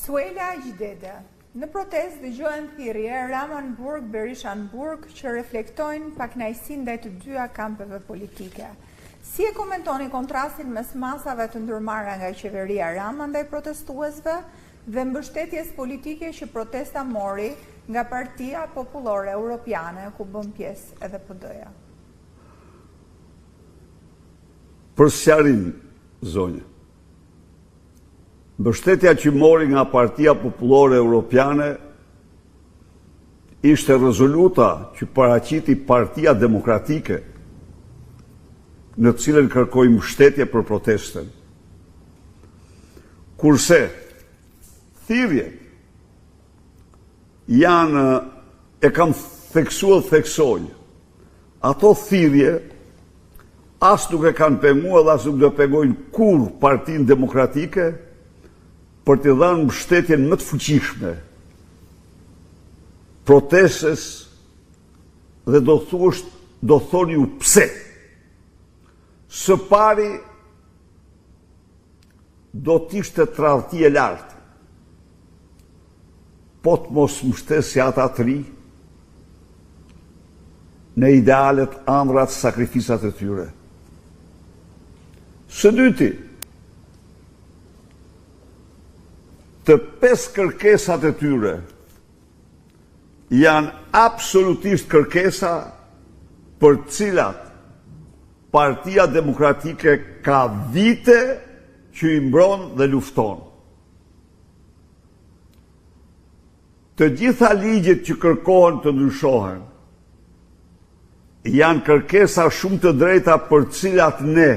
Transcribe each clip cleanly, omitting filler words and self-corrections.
Suela Gjdede. Në protest dëgjohen thirrje Rama në burg, Berisha në burg, që reflektojnë pakënaqësinë ndaj të dyja kampeve politike. Si e komentoni kontrastin mes masave të ndërmarra nga qeveria Rama ndaj protestuesve dhe mbështetjes politike që protesta mori nga Partia Popullore Europiane, ku bën pjesë edhe PD-ja? Për sqarim, zonjë, mbështetja që mori nga Partia Popullore Europiane ishte rezoluta që paraqiti Partia Demokratike, në cilën kërkoi mbështetje për protestën. Kurse thirrjet janë, e kam theksoj, ato thirrje as nuk e kanë penguar dhe as nuk do pengojnë kur Partinë Demokratike për të dhënë mbështetjen më të fuqishme protestës dhe do thoni ju pse. Së pari do t'ishte tradhti e lartë, po të mos mbështesja ata të ri në idealet, ëndrat, sakrifisat e tyre. Së dyti, të 5 kërkesat e tyre janë absolutisht kërkesa për cilat Partia Demokratike ka vite që i mbron dhe lufton. Të gjitha ligjet që kërkohen të ndryshohen janë kërkesa shumë të drejta për cilat ne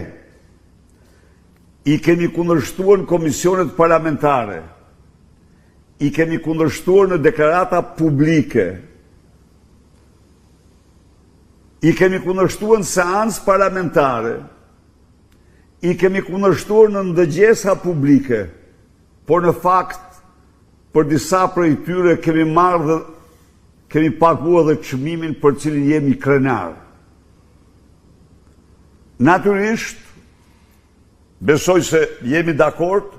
i kemi kundërshtuar në komisionet parlamentare, i kemi kundërshtuar në deklarata publike, i kemi kundërshtuar në seancë parlamentare, i kemi kundërshtuar në ndëgjesa publike, por në fakt, për disa prej tyre kemi marrë dhe kemi paguar dhe çmimin për cilin jemi krenar. Natyrisht, besoj se jemi dakord,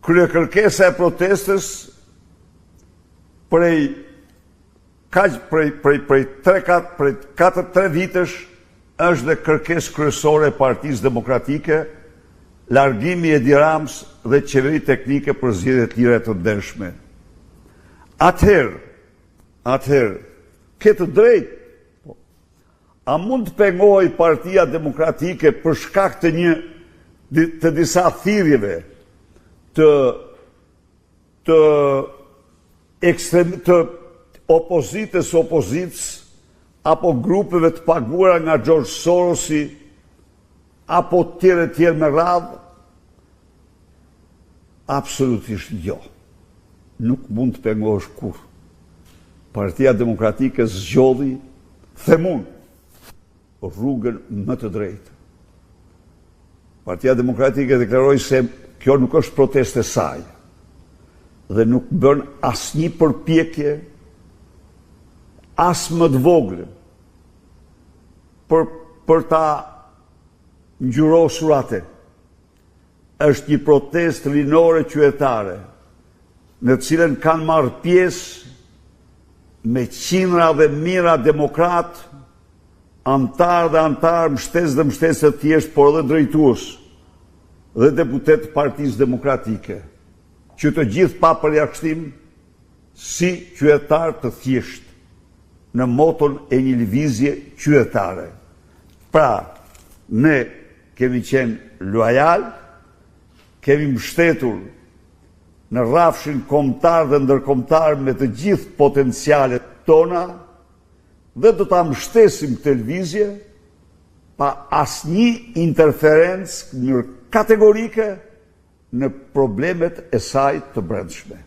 kryekërkesa e protestës prej 4-3 vitesh është dhe kërkesë kryesore e Partisë Demokratike, largimi Edi Ramës dhe qeveri teknike për zgjedhje të lira të ndershme. Atëherë, këtë drejt, a mund të pengohej Partia Demokratike për shkak të disa thirrjeve të opozitës, apo grupeve të paguara nga George Sorosi, apo tjerë me radhë? Absolutisht jo. Nuk mund të pengohesh kur. Partia Demokratike zgjodhi, themun, rrugën më të drejtë. Partia Demokratike deklaroi se kjo nuk është protestë e saj dhe nuk bën asnjë përpjekje as më të vogël për ta ngjyrosur atë. Është një protestë rinore qytetare në cilën kanë marrë pjesë me qindra dhe mijëra demokrat, antar dhe antar, mbështetës dhe mbështetëse të thjeshtë, por edhe drejtues dhe deputet të Partisë Demokratike, që të gjithë pa përjashtim si qytetar të thjesht në moton e një lëvizje qytetare. Pra, ne kemi qenë lojalë, kemi mbështetur në rrafshin kombëtar dhe ndërkombëtar me të gjithë potencialet tona dhe do ta mbështesim këtë lëvizje pa asnjë interferencë në kategorike në problemet e saj të brendshme.